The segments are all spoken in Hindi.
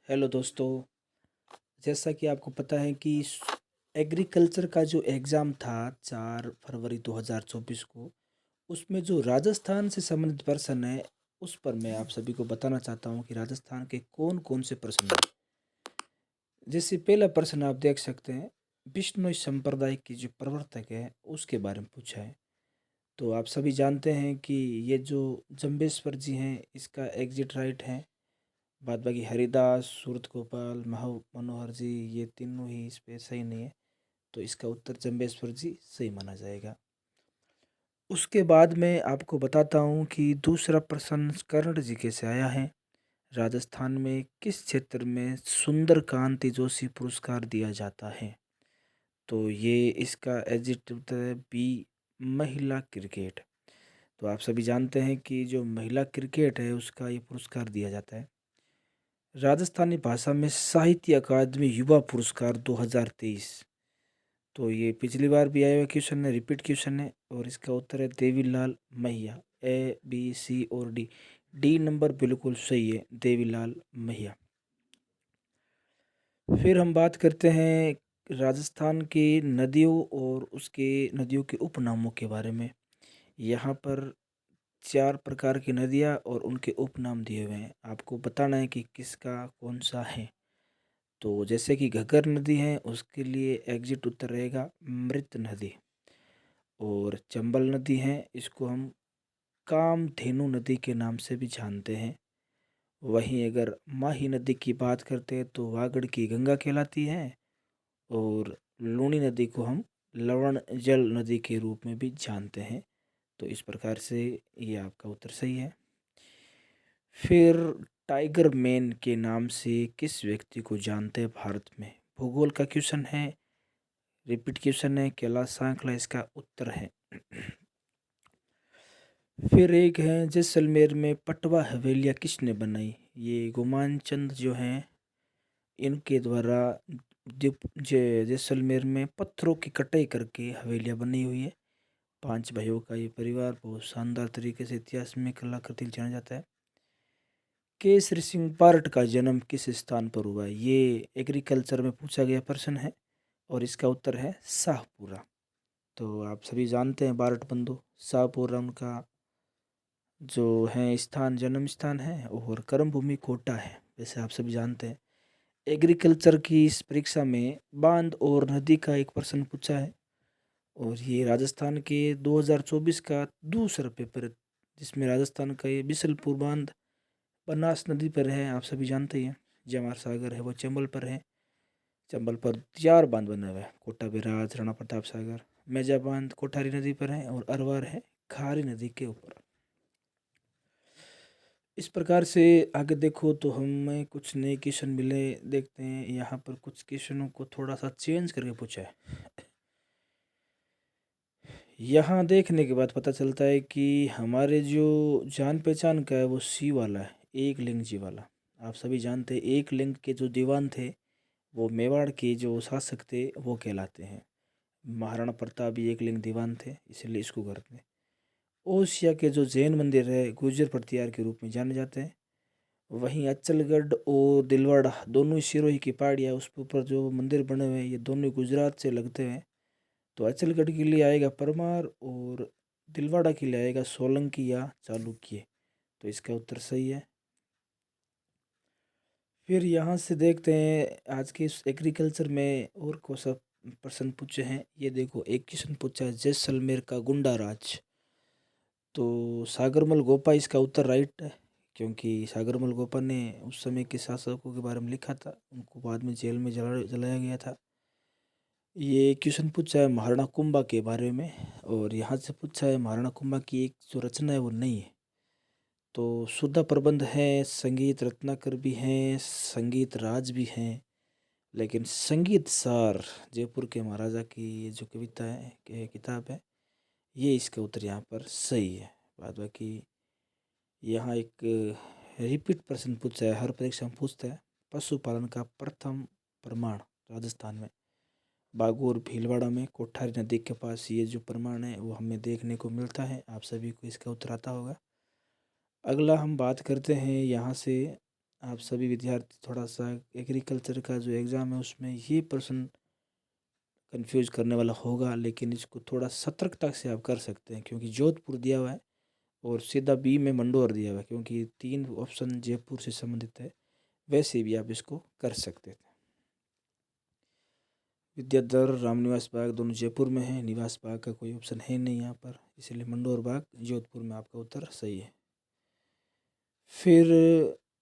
हेलो दोस्तों। जैसा कि आपको पता है कि एग्रीकल्चर का जो एग्ज़ाम था 4 फरवरी 2024 को, उसमें जो राजस्थान से संबंधित प्रश्न है, उस पर मैं आप सभी को बताना चाहता हूँ कि राजस्थान के कौन कौन से प्रश्न हैं। जैसे पहला प्रश्न आप देख सकते हैं, बिश्नोई संप्रदाय की जो प्रवर्तक है उसके बारे में पूछा है। तो आप सभी जानते हैं कि ये जो जम्बेश्वर जी हैं, इसका एग्जिट राइट है। बाद बाकी हरिदास, सूरत गोपाल, मनोहर जी, ये तीनों ही इस पे सही नहीं है। तो इसका उत्तर जम्बेश्वर जी सही माना जाएगा। उसके बाद मैं आपको बताता हूँ कि दूसरा प्रश्न कर्ण जी के से आया है। राजस्थान में किस क्षेत्र में सुंदर कांति जोशी पुरस्कार दिया जाता है? तो ये इसका एग्जिट उत्तर है बी, महिला क्रिकेट। तो आप सभी जानते हैं कि जो महिला क्रिकेट है उसका ये पुरस्कार दिया जाता है। राजस्थानी भाषा में साहित्य अकादमी युवा पुरस्कार 2023। तो ये पिछली बार भी आया हुआ क्वेश्चन है, रिपीट क्वेश्चन है और इसका उत्तर है देवीलाल मैया। ए बी सी और डी, डी नंबर बिल्कुल सही है, देवीलाल मैया। फिर हम बात करते हैं राजस्थान की नदियों और उसके नदियों के उपनामों के बारे में। यहाँ पर 4 प्रकार की नदियाँ और उनके उपनाम दिए हुए हैं, आपको बताना है कि किसका कौन सा है। तो जैसे कि घग्गर नदी है, उसके लिए एग्जिट उत्तर रहेगा मृत नदी। और चंबल नदी है, इसको हम कामधेनु नदी के नाम से भी जानते हैं। वहीं अगर माही नदी की बात करते हैं तो वागड़ की गंगा कहलाती है। और लूनी नदी को हम लवण जल नदी के रूप में भी जानते हैं। तो इस प्रकार से ये आपका उत्तर सही है। फिर टाइगर मैन के नाम से किस व्यक्ति को जानते हैं भारत में? भूगोल का क्वेश्चन है, रिपीट क्वेश्चन है, कैलाश सांकला इसका उत्तर है। फिर एक है जैसलमेर में पटवा हवेलियाँ किसने बनाई? ये गुमान चंद जो हैं, इनके द्वारा जैसलमेर में पत्थरों की कटाई करके हवेलियाँ बनी हुई है। 5 भाइयों का ये परिवार बहुत शानदार तरीके से इतिहास में कलाकृति जाना जाता है। केसरी सिंह बारट का जन्म किस स्थान पर हुआ? ये एग्रीकल्चर में पूछा गया प्रश्न है और इसका उत्तर है शाहपुरा। तो आप सभी जानते हैं बारट बंधु, शाहपुरा उनका जो है स्थान, जन्म स्थान है और कर्म भूमि कोटा है, वैसे आप सभी जानते हैं। एग्रीकल्चर की इस परीक्षा में बांध और नदी का एक प्रश्न पूछा है और ये राजस्थान के 2024 का दूसरा पेपर है, जिसमें राजस्थान का ये बिसलपुर बांध बनास नदी पर है, आप सभी जानते ही हैं। जवाहर सागर है वो चंबल पर है। चंबल पर 4 बांध बने हुए हैं, कोटा बैराज, राणा प्रताप सागर। मेजा बांध कोठारी नदी पर है और अरवार है खारी नदी के ऊपर। इस प्रकार से आगे देखो तो हमें कुछ नए क्वेश्चन मिले, देखते हैं। यहाँ पर कुछ क्वेश्चनों को थोड़ा सा चेंज करके पूछा है। यहाँ देखने के बाद पता चलता है कि हमारे जो जान पहचान का है वो सी वाला है, एक लिंग जी वाला। आप सभी जानते हैं एक लिंग के जो दीवान थे वो मेवाड़ के जो शासक थे वो कहलाते हैं। महाराणा प्रताप भी एक लिंग दीवान थे, इसलिए इसको करते हैं। ओसिया के जो जैन मंदिर है गुर्जर प्रतिहार के रूप में जाने जाते हैं। वहीं अचलगढ़ और दिलवाड़ा दोनों ही सिरोही की पहाड़ियाँ, उस पे ऊपर जो मंदिर बने हुए हैं ये दोनों ही गुजरात से लगते हैं। तो अचलगढ़ के लिए आएगा परमार और दिलवाड़ा के लिए आएगा सोलंकी या चालुक्य। तो इसका उत्तर सही है। फिर यहाँ से देखते हैं आज के इस एग्रीकल्चर में और कौन सा प्रश्न पूछे हैं। ये देखो एक क्वेश्चन पूछा है जैसलमेर का गुंडा राज। तो सागरमल गोपा इसका उत्तर राइट है, क्योंकि सागरमल गोपा ने उस समय के शासकों के बारे में लिखा था, उनको बाद में जेल में जलाया गया था। ये क्वेश्चन पूछा है महाराणा कुंभा के बारे में और यहाँ से पूछा है महाराणा कुंभा की एक जो रचना है वो नहीं है। तो सुधा प्रबंध है, संगीत रत्नाकर भी हैं, संगीत राज भी हैं, लेकिन संगीत सार जयपुर के महाराजा की ये जो कविता है किताब है, ये इसका उत्तर यहाँ पर सही है। बाद बाकी यहाँ एक रिपीट प्रश्न पूछा है, हर परीक्षा में पूछता है। पशुपालन का प्रथम प्रमाण राजस्थान में बागोर भीलवाड़ा में कोठारी नदी के पास ये जो प्रमाण है वो हमें देखने को मिलता है। आप सभी को इसका उत्तर आता होगा। अगला हम बात करते हैं यहाँ से आप सभी विद्यार्थी थोड़ा सा एग्रीकल्चर का जो एग्ज़ाम है उसमें ये प्रश्न कंफ्यूज करने वाला होगा, लेकिन इसको थोड़ा सतर्कता से आप कर सकते हैं, क्योंकि जोधपुर दिया हुआ है और सीधा बी में मंडोर दिया हुआ है, क्योंकि 3 ऑप्शन जयपुर से संबंधित है, वैसे भी आप इसको कर सकते थे। विद्याधर रामनिवास बाग दोनों जयपुर में है, निवास बाग का कोई ऑप्शन है नहीं यहाँ पर, इसलिए मंडोर बाग जोधपुर में आपका उत्तर सही है। फिर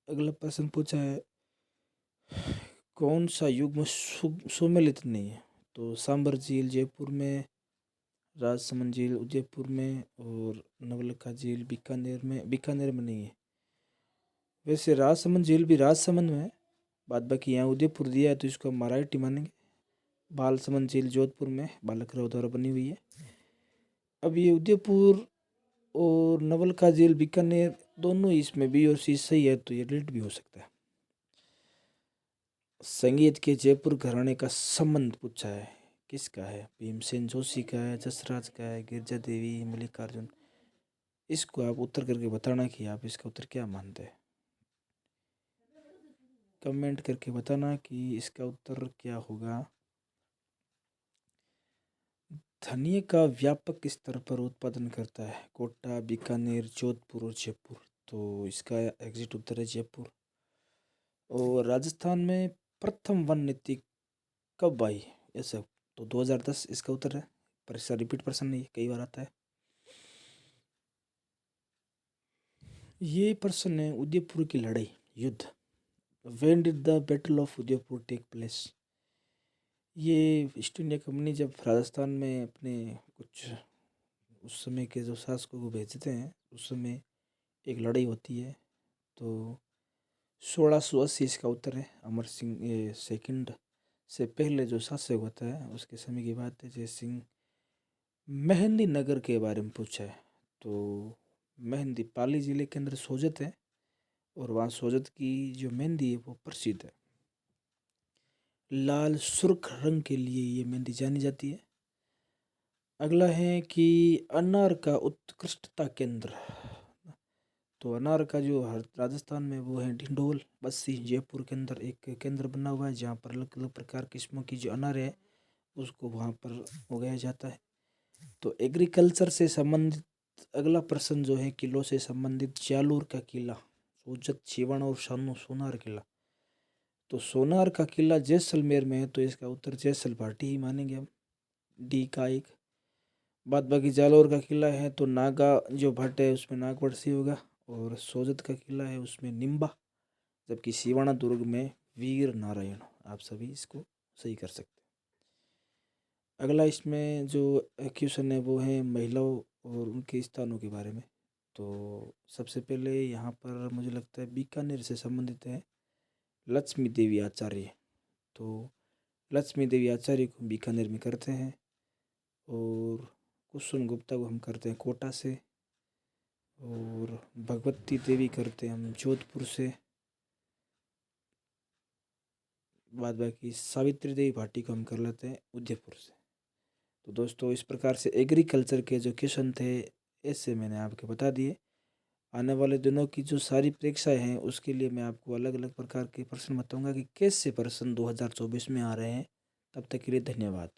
अगला प्रश्न पूछा है, कौन सा युग्म सुमेलित नहीं है? तो सांबर झील जयपुर में, राजसमंद झील उदयपुर में और नवलखा झील बीकानेर में नहीं है। वैसे राजसमंद झील भी राजसमंद में है, बाद बाकी यहाँ उदयपुर दिया है तो इसको हम मराठी मानेंगे। बालसमंद झील जोधपुर में बालकराव द्वारा बनी हुई है। अब ये उदयपुर और नवलखा झील बीकानेर दोनों इसमें बी और सी सही है, तो ये डिलीट भी हो सकता है। संगीत के जयपुर घराने का संबंध पूछा है, किसका है? भीमसेन जोशी का है, जसराज का है, गिरजा देवी, मल्लिकार्जुन? इसको आप उत्तर करके बताना कि आप इसका उत्तर क्या मानते हैं। कमेंट करके बताना कि इसका उत्तर क्या होगा। धनिया का व्यापक स्तर पर उत्पादन करता है कोटा, बीकानेर, जोधपुर और जयपुर, तो इसका एग्जिट उत्तर है जयपुर। और राजस्थान में प्रथम वन नीति कब आई? ऐसा तो 2010 इसका उत्तर है, पर इसका रिपीट प्रश्न नहीं, कई बार आता है। ये प्रश्न है उदयपुर की लड़ाई, युद्ध। When did the battle of Udaipur take place? ये ईस्ट इंडिया कंपनी जब राजस्थान में अपने कुछ उस समय के जो शासकों को भेजते हैं, उस समय एक लड़ाई होती है, तो 1680 इसका उत्तर है। अमर सिंह ये सेकंड से पहले जो शासक होता है उसके समय की बात है। जय सिंह मेहंदी नगर के बारे में पूछा है, तो मेहंदी पाली जिले के अंदर सोजत है और वहाँ सोजत की जो मेहंदी है वो प्रसिद्ध है। लाल सुर्ख रंग के लिए ये मेहंदी जानी जाती है। अगला है कि अनार का उत्कृष्टता केंद्र, तो अनार का जो राजस्थान में वो है ढिंडोल बस्सी जयपुर के अंदर एक केंद्र बना हुआ है, जहाँ पर अलग अलग प्रकार किस्मों की जो अनार है उसको वहाँ पर उगाया जाता है। तो एग्रीकल्चर से संबंधित अगला प्रश्न जो है किलो से संबंधित, जालोर का किला, सोजत, छिवण और सोनार किला। तो सोनार का किला जैसलमेर में है, तो इसका उत्तर जैसलभाटी ही मानेंगे हम, डी का एक। बाद बाकी जालोर का किला है तो नागा जो भट्ट है उसमें नागवरसी होगा, और सोजत का किला है उसमें निम्बा, जबकि सिवाना दुर्ग में वीर नारायण। आप सभी इसको सही कर सकते हैं। अगला इसमें जो क्वेश्चन है वो है महिलाओं और उनके स्थानों के बारे में। तो सबसे पहले यहाँ पर मुझे लगता है बीकानेर से संबंधित है लक्ष्मी देवी आचार्य, तो लक्ष्मी देवी आचार्य को बीकानेर में करते हैं, और कुसुम गुप्ता को हम करते हैं कोटा से, और भगवती देवी करते हैं हम जोधपुर से, बाद बाकी सावित्री देवी भाटी को हम कर लेते हैं उदयपुर से। तो दोस्तों इस प्रकार से एग्रीकल्चर के जो क्वेश्चन थे ऐसे मैंने आपको बता दिए। आने वाले दिनों की जो सारी परीक्षाएं हैं उसके लिए मैं आपको अलग अलग प्रकार के प्रश्न बताऊंगा कि कैसे प्रश्न 2024 में आ रहे हैं। तब तक के लिए धन्यवाद।